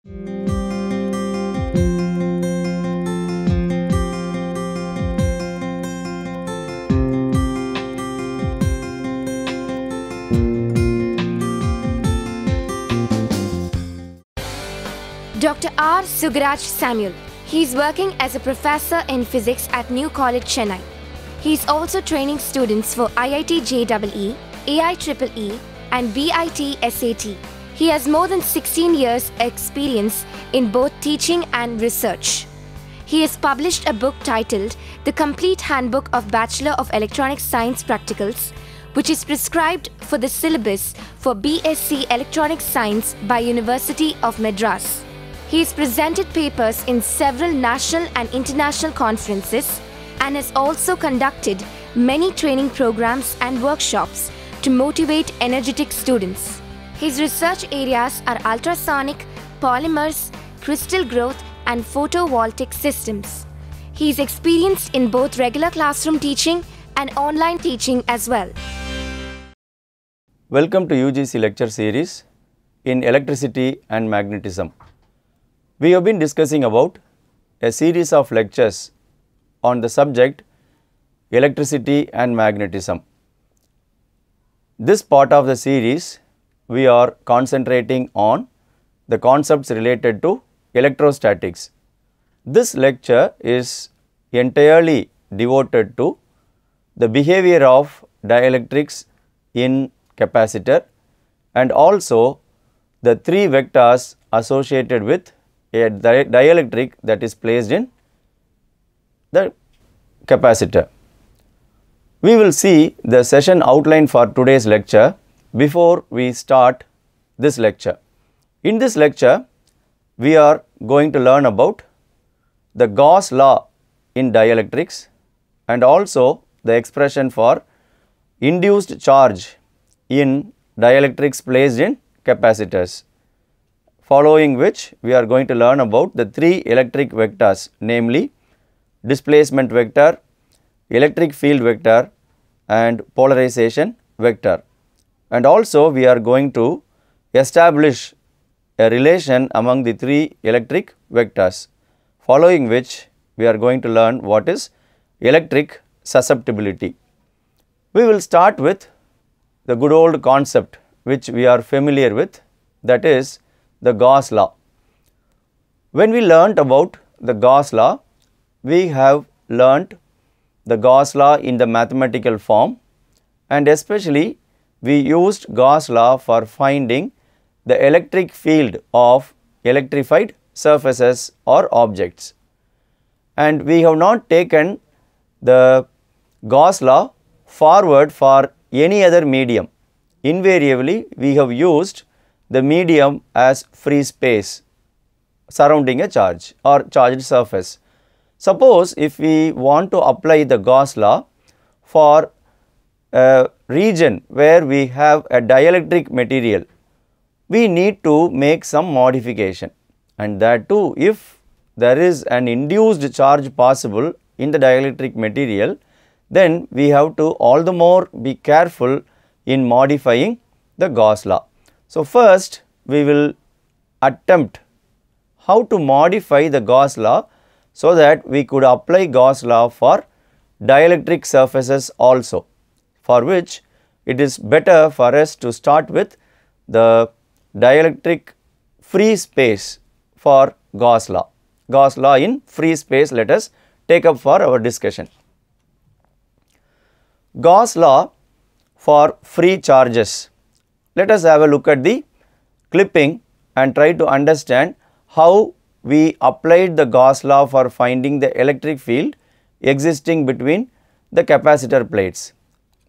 Dr. R. Sugaraj Samuel. He is working as a professor in physics at New College, Chennai. He is also training students for IIT JEE, AIEEE and BIT SAT. He has more than 16 years experience in both teaching and research. He has published a book titled The Complete Handbook of Bachelor of Electronic Science Practicals, which is prescribed for the syllabus for BSc Electronic Science by University of Madras. He has presented papers in several national and international conferences and has also conducted many training programs and workshops to motivate energetic students. His research areas are ultrasonic, polymers, crystal growth and photovoltaic systems. He is experienced in both regular classroom teaching and online teaching as well. Welcome to UGC lecture series in electricity and magnetism. We have been discussing about a series of lectures on the subject electricity and magnetism. This part of the series we are concentrating on the concepts related to electrostatics. This lecture is entirely devoted to the behavior of dielectrics in capacitor and also the three vectors associated with a dielectric that is placed in the capacitor. We will see the session outline for today's lecture before we start this lecture. In this lecture, we are going to learn about the Gauss law in dielectrics and also the expression for induced charge in dielectrics placed in capacitors. Following which we are going to learn about the three electric vectors, namely displacement vector, electric field vector and polarization vector. And also we are going to establish a relation among the three electric vectors, following which we are going to learn what is electric susceptibility. We will start with the good old concept which we are familiar with, that is the Gauss law. When we learnt about the Gauss law, we have learnt the Gauss law in the mathematical form, and especially we used Gauss law for finding the electric field of electrified surfaces or objects. And we have not taken the Gauss law forward for any other medium. Invariably, we have used the medium as free space surrounding a charge or charged surface. Suppose if we want to apply the Gauss law for a region where we have a dielectric material, we need to make some modification, and that too if there is an induced charge possible in the dielectric material, then we have to all the more be careful in modifying the Gauss law. So, first we will attempt how to modify the Gauss law so that we could apply Gauss law for dielectric surfaces also, for which it is better for us to start with the dielectric free space for Gauss law. Gauss law in free space let us take up for our discussion. Gauss law for free charges. Let us have a look at the clipping and try to understand how we applied the Gauss law for finding the electric field existing between the capacitor plates.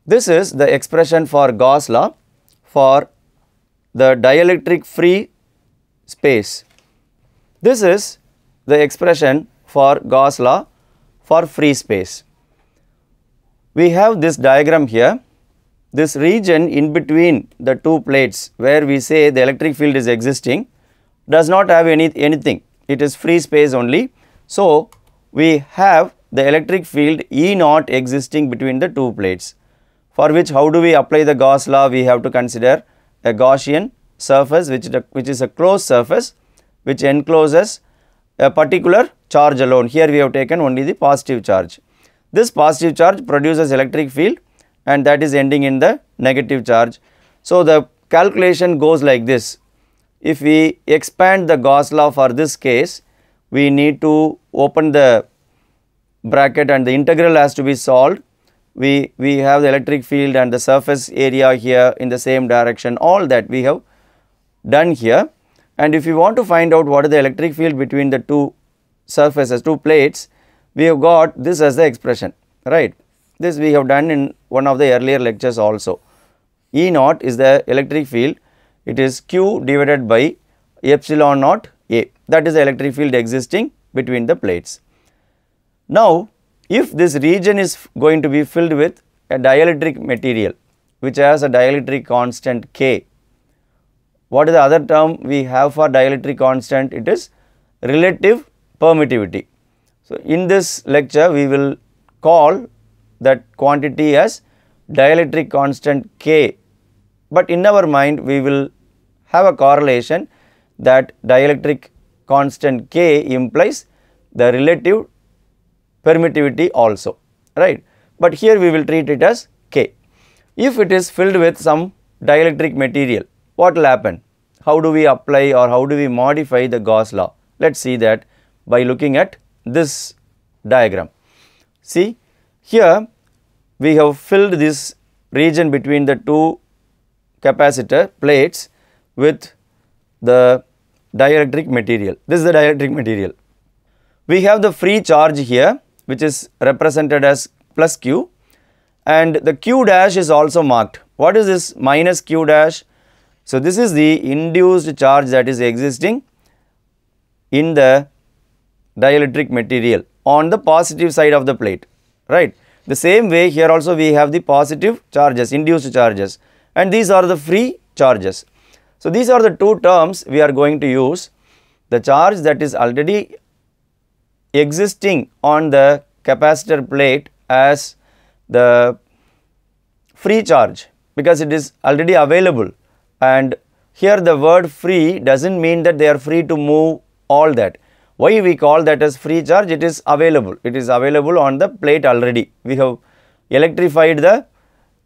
This is the expression for Gauss law for the dielectric free space. This is the expression for Gauss law for free space. We have this diagram here. This region in between the two plates where we say the electric field is existing does not have anything, it is free space only. So, we have the electric field E naught existing between the two plates, for which how do we apply the Gauss law? We have to consider a Gaussian surface which is a closed surface which encloses a particular charge alone. Here we have taken only the positive charge. This positive charge produces electric field and that is ending in the negative charge. So, the calculation goes like this. If we expand the Gauss law for this case, we need to open the bracket and the integral has to be solved. We have the electric field and the surface area here in the same direction, all that we have done here. And if you want to find out what is the electric field between the two surfaces, two plates, we have got this as the expression, right. This we have done in one of the earlier lectures also. E naught is the electric field, it is Q divided by epsilon naught A, that is the electric field existing between the plates. Now, if this region is going to be filled with a dielectric material which has a dielectric constant K, what is the other term we have for dielectric constant? It is relative permittivity. So, in this lecture we will call that quantity as dielectric constant K, but in our mind we will have a correlation that dielectric constant K implies the relative permittivity also, right. But here we will treat it as K. If it is filled with some dielectric material, what will happen? How do we apply or how do we modify the Gauss law? Let us see that by looking at this diagram. See, here we have filled this region between the two capacitor plates with the dielectric material. This is the dielectric material. We have the free charge here which is represented as plus Q, and the Q dash is also marked. What is this minus Q dash? So, this is the induced charge that is existing in the dielectric material on the positive side of the plate, right. The same way here also we have the positive charges, induced charges, and these are the free charges. So, these are the two terms we are going to use. The charge that is already existing on the capacitor plate as the free charge because it is already available, and here the word free does not mean that they are free to move all that. Why we call that as free charge? It is available. It is available on the plate already. We have electrified the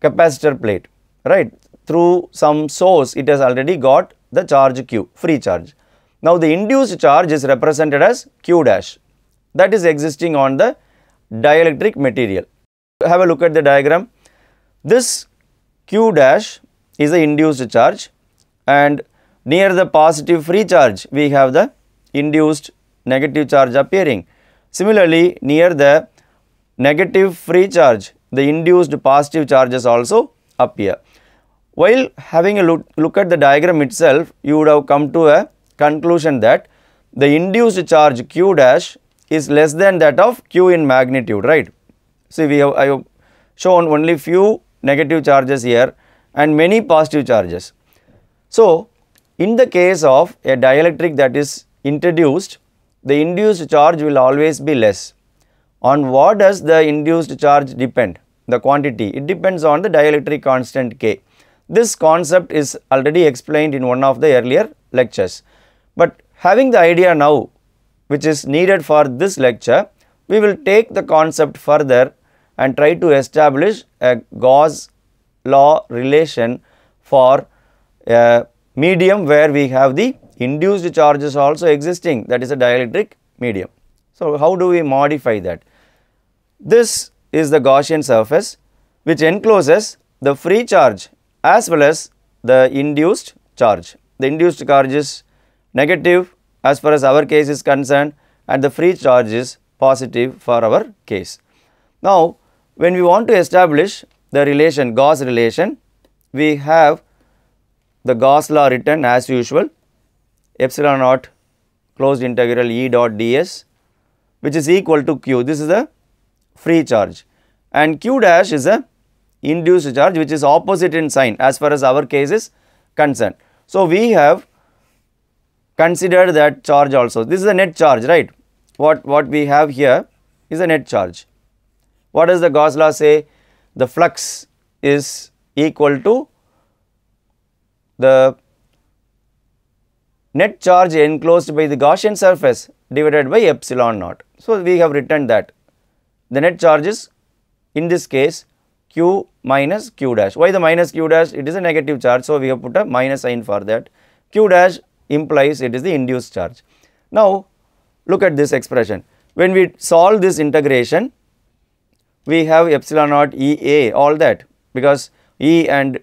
capacitor plate, right. Through some source it has already got the charge Q, free charge. Now, the induced charge is represented as Q dash, that is existing on the dielectric material. Have a look at the diagram. This Q dash is the induced charge, and near the positive free charge we have the induced negative charge appearing. Similarly, near the negative free charge the induced positive charges also appear. While having a look at the diagram itself, you would have come to a conclusion that the induced charge Q dash is less than that of Q in magnitude, right. See, I have shown only few negative charges here and many positive charges. So, in the case of a dielectric that is introduced, the induced charge will always be less. On what does the induced charge depend? The quantity, it depends on the dielectric constant K. This concept is already explained in one of the earlier lectures, but having the idea now which is needed for this lecture, we will take the concept further and try to establish a Gauss law relation for a medium where we have the induced charges also existing, that is a dielectric medium. So, how do we modify that? This is the Gaussian surface which encloses the free charge as well as the induced charge. The induced charge is negative as far as our case is concerned, and the free charge is positive for our case. Now, when we want to establish the relation, Gauss relation, we have the Gauss law written as usual, epsilon naught closed integral E dot ds, which is equal to Q. This is the free charge, and Q dash is a induced charge which is opposite in sign as far as our case is concerned. So, we have considered that charge also. This is a net charge, right. What we have here is a net charge. What does the Gauss law say? The flux is equal to the net charge enclosed by the Gaussian surface divided by epsilon naught. So, we have written that the net charge is in this case q minus q dash. Why the minus q dash? It is a negative charge. So, we have put a minus sign for that. Q dash implies it is the induced charge. Now, look at this expression. When we solve this integration, we have epsilon naught E A, all that, because E and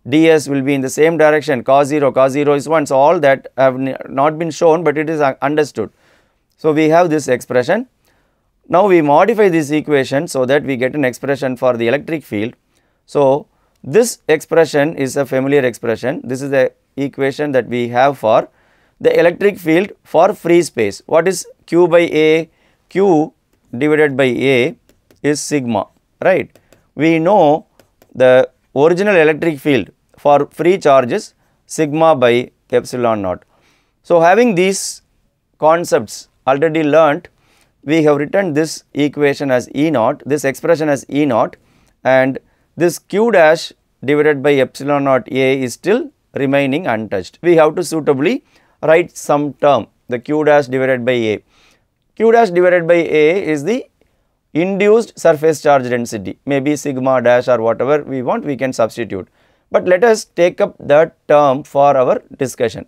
ds will be in the same direction, cos 0 is 1. So, all that have not been shown, but it is understood. So, we have this expression. Now, we modify this equation so that we get an expression for the electric field. So, this expression is a familiar expression. This is the equation that we have for the electric field for free space. What is Q by A? Q divided by A is sigma, right. We know the original electric field for free charge is sigma by epsilon naught. So, having these concepts already learnt, we have written this equation as E naught, this expression as E naught, and this Q dash divided by epsilon naught A is still remaining untouched. We have to suitably write some term, the Q dash divided by A. Q dash divided by A is the induced surface charge density, maybe sigma dash or whatever we want, we can substitute. But let us take up that term for our discussion.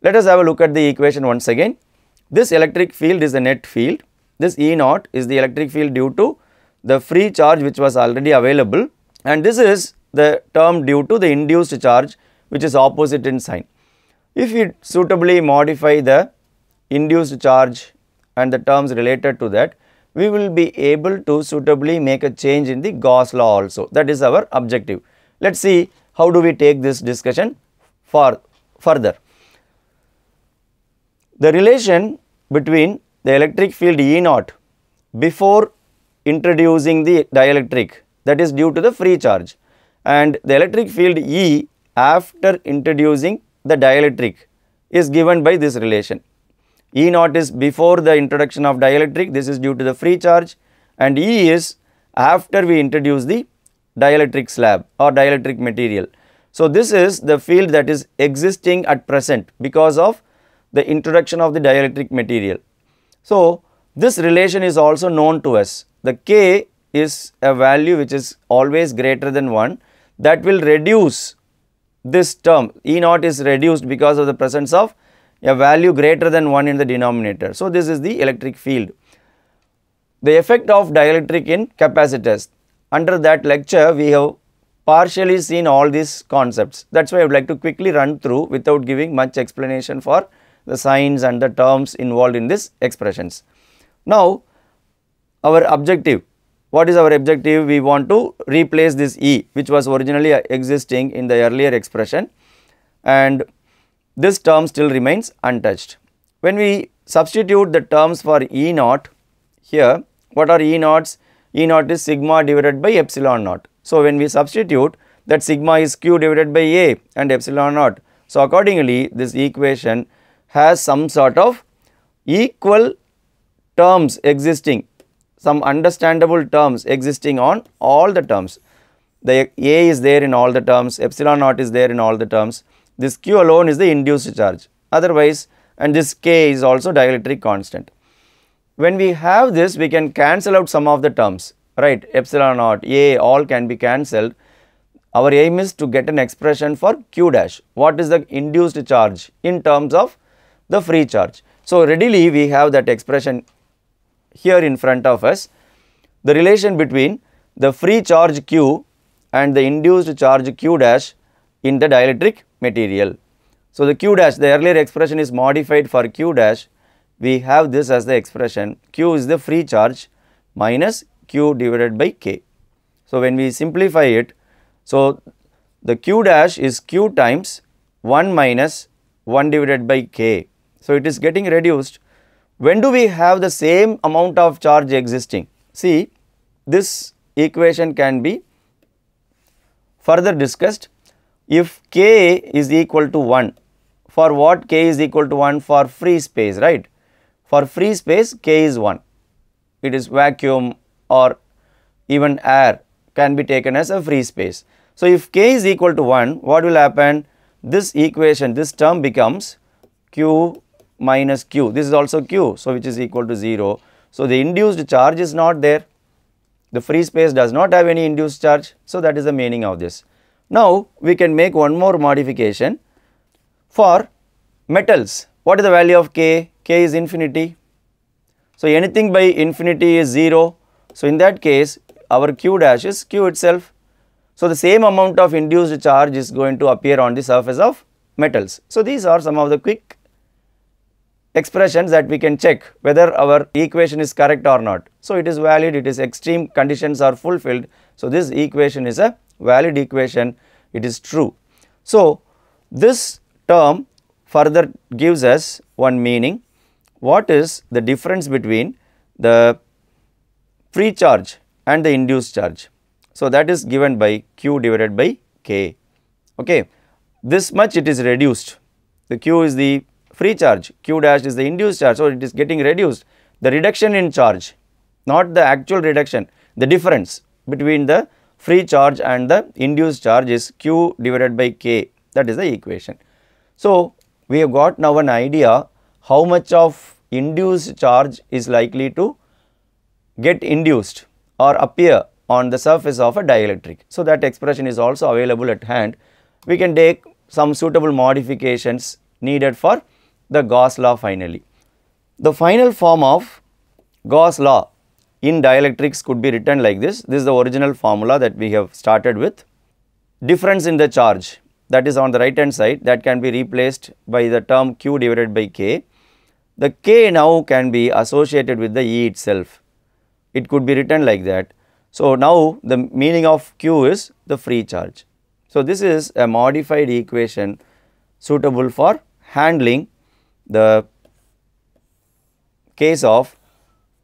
Let us have a look at the equation once again. This electric field is the net field. This E naught is the electric field due to the free charge which was already available, and this is the term due to the induced charge which is opposite in sign. If we suitably modify the induced charge and the terms related to that, we will be able to suitably make a change in the Gauss law also. That is our objective. Let us see how do we take this discussion further. The relation between the electric field E naught before introducing the dielectric, that is due to the free charge, and the electric field E after introducing the dielectric is given by this relation. E naught is before the introduction of dielectric, this is due to the free charge, and E is after we introduce the dielectric slab or dielectric material. So, this is the field that is existing at present because of the introduction of the dielectric material. So, this relation is also known to us. The K is a value which is always greater than 1, that will reduce this term. E naught is reduced because of the presence of a value greater than 1 in the denominator. So, this is the electric field. The effect of dielectric in capacitors. Under that lecture, we have partially seen all these concepts. That is why I would like to quickly run through without giving much explanation for the signs and the terms involved in these expressions. Now, our objective. What is our objective? We want to replace this E which was originally existing in the earlier expression, and this term still remains untouched. When we substitute the terms for E naught here, what are E naughts? E naught is sigma divided by epsilon naught. So, when we substitute, that sigma is Q divided by A and epsilon naught. So, accordingly this equation has some sort of equal terms existing, some understandable terms existing on all the terms. The A is there in all the terms, epsilon naught is there in all the terms. This Q alone is the induced charge, otherwise, and this K is also dielectric constant. When we have this, we can cancel out some of the terms, right, epsilon naught, A, all can be cancelled. Our aim is to get an expression for Q dash, what is the induced charge in terms of the free charge. So, readily we have that expression here in front of us, the relation between the free charge Q and the induced charge Q dash in the dielectric material. So, the Q dash, the earlier expression is modified for Q dash, we have this as the expression, Q is the free charge minus Q divided by K. So, when we simplify it, so the Q dash is Q times 1 minus 1 divided by K. So, it is getting reduced. When do we have the same amount of charge existing? See, this equation can be further discussed. If K is equal to 1, for what K is equal to 1? For free space, right? For free space, K is 1. It is vacuum or even air can be taken as a free space. So, if K is equal to 1, what will happen? This equation, this term becomes Q minus Q, this is also Q, so which is equal to 0. So, the induced charge is not there, the free space does not have any induced charge, so that is the meaning of this. Now, we can make one more modification for metals. What is the value of K? K is infinity. So, anything by infinity is 0. So, in that case our Q dash is Q itself. So, the same amount of induced charge is going to appear on the surface of metals. So, these are some of the quick expressions that we can check whether our equation is correct or not. So, it is valid, it is extreme conditions are fulfilled. So, this equation is a valid equation, it is true. So, this term further gives us one meaning. What is the difference between the free charge and the induced charge? So, that is given by Q divided by K. Okay. This much it is reduced. The Q is the free charge, Q dash is the induced charge. So, it is getting reduced. The reduction in charge, not the actual reduction, the difference between the free charge and the induced charge is Q divided by K, that is the equation. So, we have got now an idea how much of induced charge is likely to get induced or appear on the surface of a dielectric. So, that expression is also available at hand. We can take some suitable modifications needed for the Gauss law finally. The final form of Gauss law in dielectrics could be written like this. This is the original formula that we have started with. Difference in the charge, that is on the right hand side, that can be replaced by the term Q divided by K. The K now can be associated with the E itself. It could be written like that. So, now the meaning of Q is the free charge. So, this is a modified equation suitable for handling the case of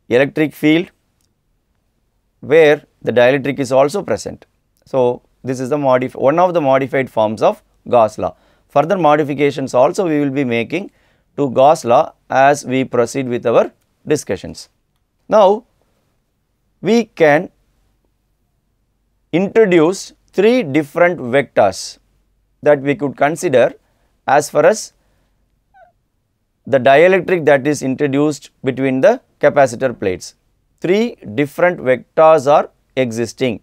electric field where the dielectric is also present. So, this is the one of the modified forms of Gauss law. Further modifications also we will be making to Gauss law as we proceed with our discussions. Now, we can introduce three different vectors that we could consider as far as the dielectric that is introduced between the capacitor plates. Three different vectors are existing.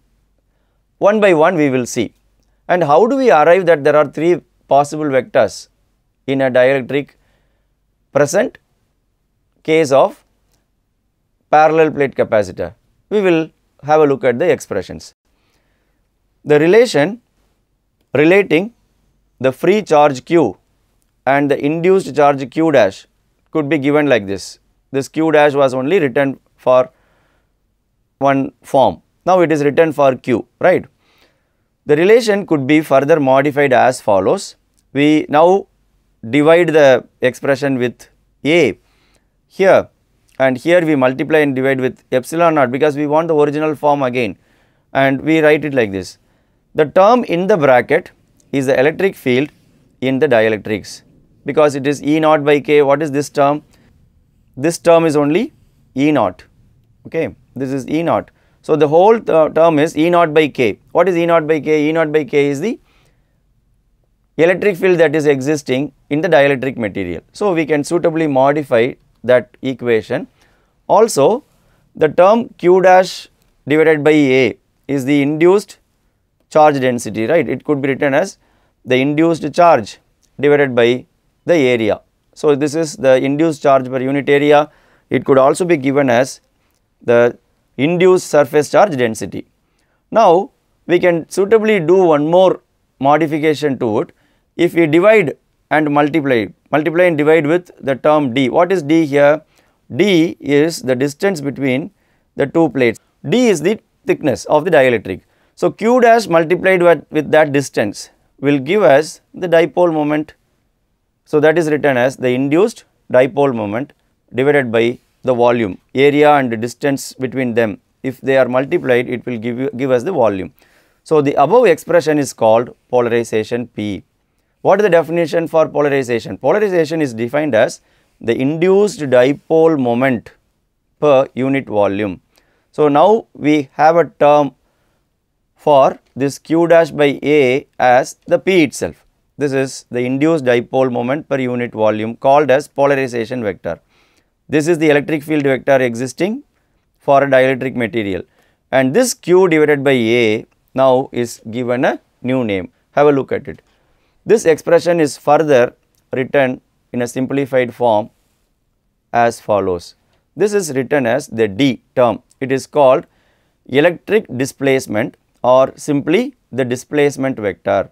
One by one we will see. And how do we arrive that there are three possible vectors in a dielectric present case of parallel plate capacitor? We will have a look at the expressions. The relation relating the free charge Q and the induced charge Q dash could be given like this. This Q dash was only written for one form. Now, it is written for Q, right. The relation could be further modified as follows. We now divide the expression with A here, and here we multiply and divide with epsilon naught because we want the original form again, and we write it like this. The term in the bracket is the electric field in the dielectrics because it is E naught by K. What is this term? This term is only E naught, okay. This is E naught. So, the whole term is E naught by K. What is E naught by K? E naught by K is the electric field that is existing in the dielectric material. So, we can suitably modify that equation. Also, the term Q dash divided by A is the induced charge density, right. It could be written as the induced charge divided by the area. So, this is the induced charge per unit area. It could also be given as the induced surface charge density. Now, we can suitably do one more modification to it. If we divide and multiply and divide with the term D. What is D here? D is the distance between the two plates. D is the thickness of the dielectric. So, Q dash multiplied with that distance will give us the dipole moment. So, that is written as the induced dipole moment divided by the volume, area and the distance between them. If they are multiplied, it will give us the volume. So, the above expression is called polarization P. What is the definition for polarization? Polarization is defined as the induced dipole moment per unit volume. So, now we have a term for this Q dash by A as the P itself. This is the induced dipole moment per unit volume called as polarization vector. This is the electric field vector existing for a dielectric material, and this Q divided by A now is given a new name. Have a look at it. This expression is further written in a simplified form as follows. This is written as the D term. It is called electric displacement or simply the displacement vector.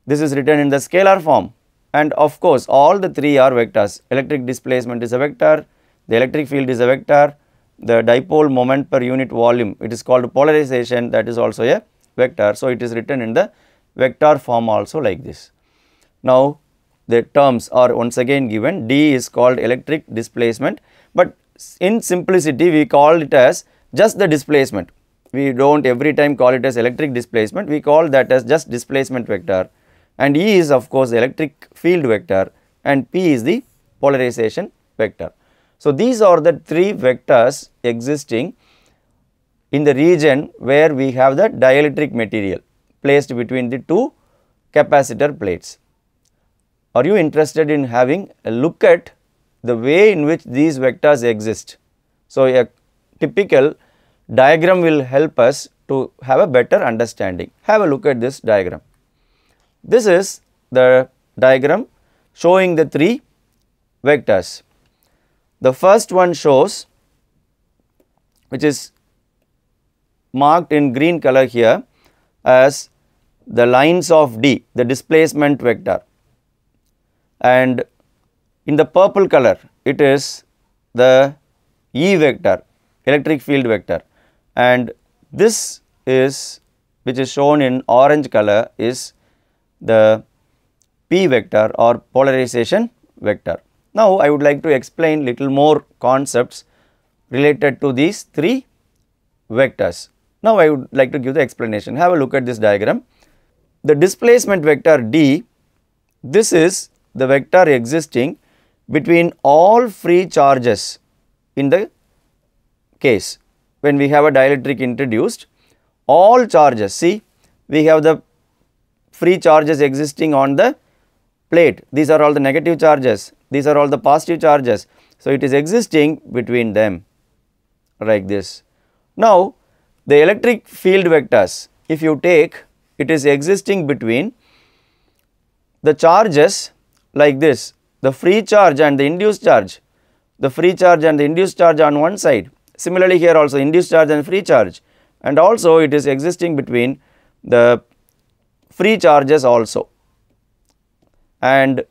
This is written in the scalar form, and of course, all the three are vectors. Electric displacement is a vector, the electric field is a vector, the dipole moment per unit volume, it is called polarization, that is also a vector. So, it is written in the vector form also like this. Now, the terms are once again given. D is called electric displacement, but in simplicity we call it as just the displacement. We do not every time call it as electric displacement, we call that as just displacement vector, and E is of course the electric field vector and P is the polarization vector. So, these are the three vectors existing in the region where we have the dielectric material placed between the two capacitor plates. Are you interested in having a look at the way in which these vectors exist? So, a typical diagram will help us to have a better understanding. Have a look at this diagram. This is the diagram showing the three vectors. The first one shows, which is marked in green color here as the lines of D, the displacement vector, and in the purple color it is the E vector, electric field vector, and this is, which is shown in orange color, is the P vector or polarization vector. Now, I would like to explain little more concepts related to these three vectors. Now, I would like to give the explanation. Have a look at this diagram. The displacement vector D, this is the vector existing between all free charges in the case. When we have a dielectric introduced, all charges, see, we have the free charges existing on the plate. These are all the negative charges, these are all the positive charges. So, it is existing between them like this. Now, the electric field vectors, if you take, it is existing between the charges like this, the free charge and the induced charge, the free charge and the induced charge on one side. Similarly, here also induced charge and free charge, and also it is existing between the free charges also. And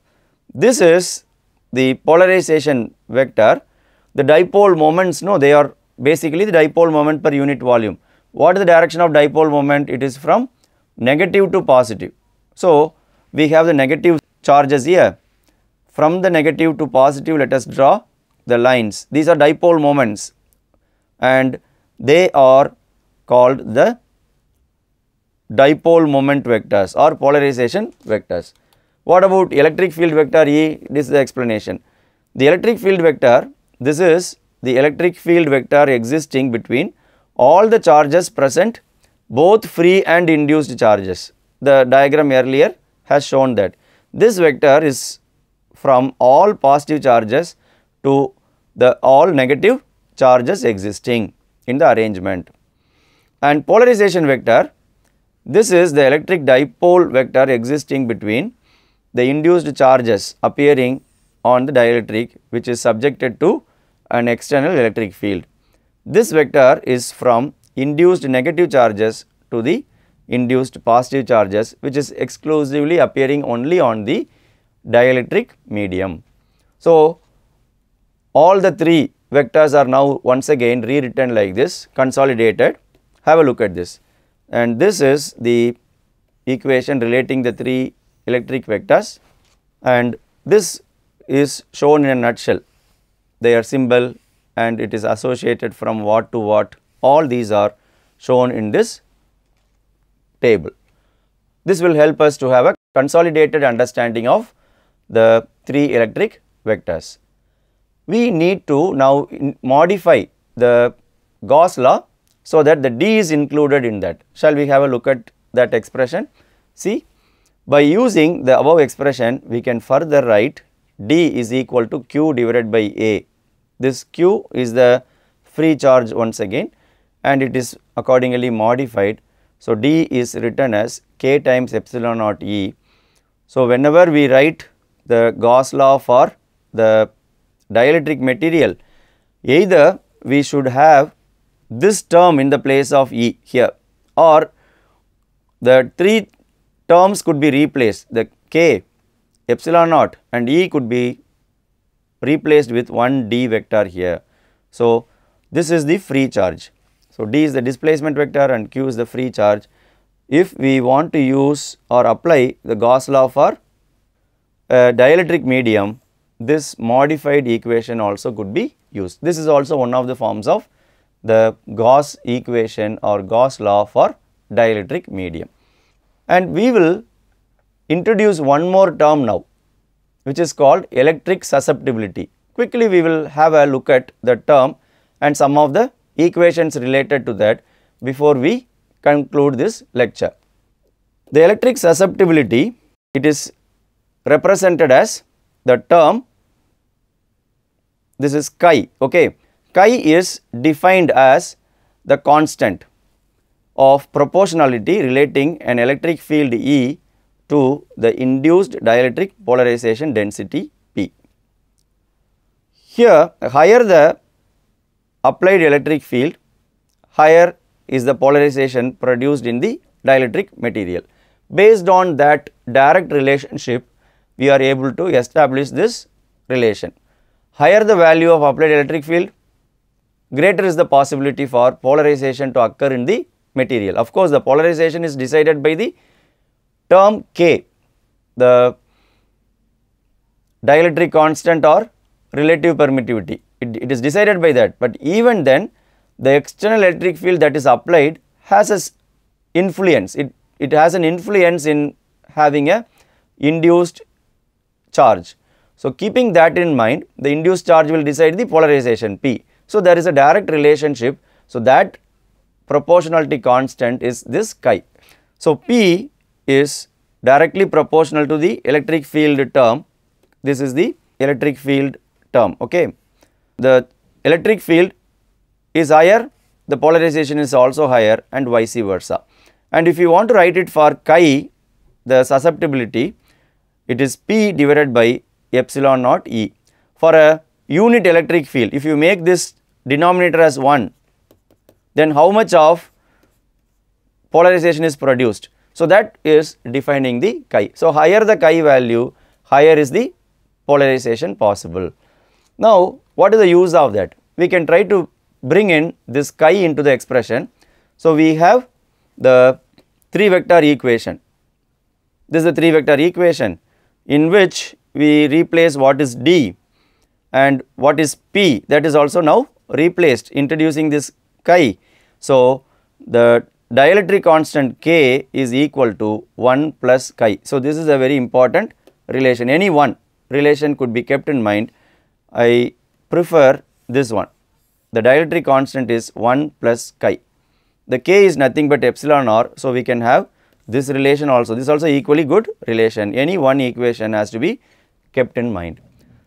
this is the polarization vector. The dipole moments, no, they are basically the dipole moment per unit volume. What is the direction of dipole moment? It is from negative to positive. So, we have the negative charges here. From the negative to positive, let us draw the lines. These are dipole moments and they are called the dipole moment vectors or polarization vectors. What about electric field vector E? This is the explanation. The electric field vector, this is the electric field vector existing between all the charges present, both free and induced charges. The diagram earlier has shown that. This vector is from all positive charges to the all negative charges existing in the arrangement. And polarization vector, this is the electric dipole vector existing between the induced charges appearing on the dielectric, which is subjected to an external electric field. This vector is from induced negative charges to the induced positive charges, which is exclusively appearing only on the dielectric medium. So, all the three vectors are now once again rewritten like this, consolidated. Have a look at this, and this is the equation relating the three electric vectors, and this is shown in a nutshell, their symbol, and it is associated from what to what. All these are shown in this table. This will help us to have a consolidated understanding of the three electric vectors. We need to now modify the Gauss law so that the D is included in that. Shall we have a look at that expression? See, By using the above expression, we can further write D is equal to Q divided by A. This Q is the free charge once again, and it is accordingly modified. So, D is written as K times epsilon naught E. So, whenever we write the Gauss law for the dielectric material, either we should have this term in the place of E here, or the three terms could be replaced. The K, epsilon naught and E could be replaced with one D vector here. So, this is the free charge. So, D is the displacement vector and Q is the free charge. If we want to use or apply the Gauss law for a dielectric medium, this modified equation also could be used. This is also one of the forms of the Gauss equation or Gauss law for dielectric medium. And we will introduce one more term now, which is called electric susceptibility. Quickly we will have a look at the term and some of the equations related to that before we conclude this lecture. The electric susceptibility, it is represented as the term, this is chi, okay. Chi is defined as the constant of proportionality relating an electric field E to the induced dielectric polarization density P. Here, higher the applied electric field, higher is the polarization produced in the dielectric material. Based on that direct relationship, we are able to establish this relation. Higher the value of applied electric field, greater is the possibility for polarization to occur in the material. Of course, the polarization is decided by the term K, the dielectric constant or relative permittivity. It is decided by that, but even then the external electric field that is applied has an influence. It has an influence in having a induced charge. So, keeping that in mind, the induced charge will decide the polarization P. So, there is a direct relationship. So, that proportionality constant is this chi. So, P is directly proportional to the electric field term. This is the electric field term, okay. The electric field is higher, the polarization is also higher and vice versa. And if you want to write it for chi, the susceptibility, it is P divided by epsilon naught E. For a unit electric field, if you make this denominator as 1, then how much of polarization is produced? So, that is defining the chi. So, higher the chi value, higher is the polarization possible. Now, what is the use of that? We can try to bring in this chi into the expression. So, we have the 3 vector equation. This is the 3 vector equation in which we replace what is D and what is P, that is also now replaced, introducing this chi. So, the dielectric constant K is equal to 1 plus chi. So, this is a very important relation. Any one relation could be kept in mind. I prefer this one. The dielectric constant is 1 plus chi. The K is nothing but epsilon r. So, we can have this relation also. This is also equally good relation. Any one equation has to be kept in mind.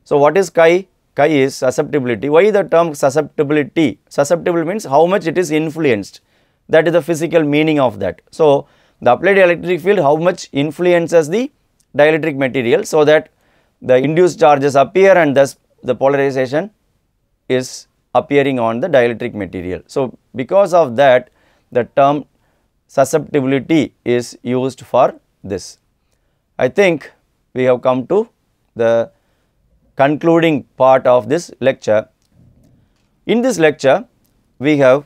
So, what is chi? Chi is susceptibility. Why the term susceptibility? Susceptible means how much it is influenced. That is the physical meaning of that. So, the applied electric field how much influences the dielectric material, so that the induced charges appear and thus the polarization is appearing on the dielectric material. So, because of that, the term susceptibility is used for this. I think we have come to the concluding part of this lecture. In this lecture, we have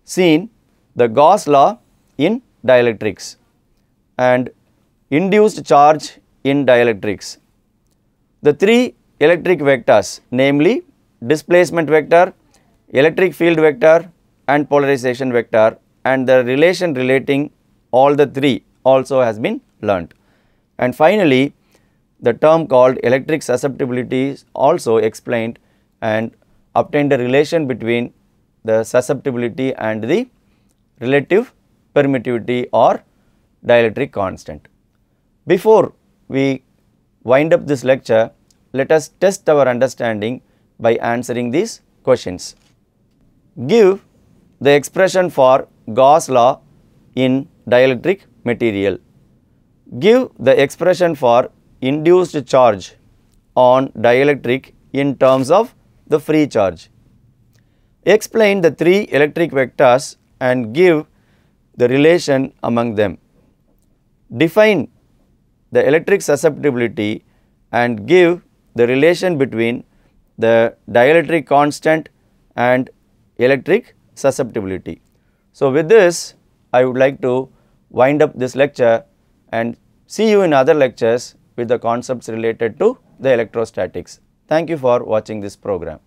seen the Gauss law in dielectrics and induced charge in dielectrics. The 3 electric vectors, namely displacement vector, electric field vector and polarization vector, and the relation relating all the 3 also has been learnt. And finally, the term called electric susceptibility is also explained and obtained a relation between the susceptibility and the relative permittivity or dielectric constant. Before we wind up this lecture, let us test our understanding by answering these questions. Give the expression for Gauss law in dielectric material. Give the expression for induced charge on dielectric in terms of the free charge. Explain the three electric vectors and give the relation among them. Define the electric susceptibility and give the relation between the dielectric constant and electric susceptibility. So, with this I would like to wind up this lecture and see you in other lectures with the concepts related to the electrostatics. Thank you for watching this program.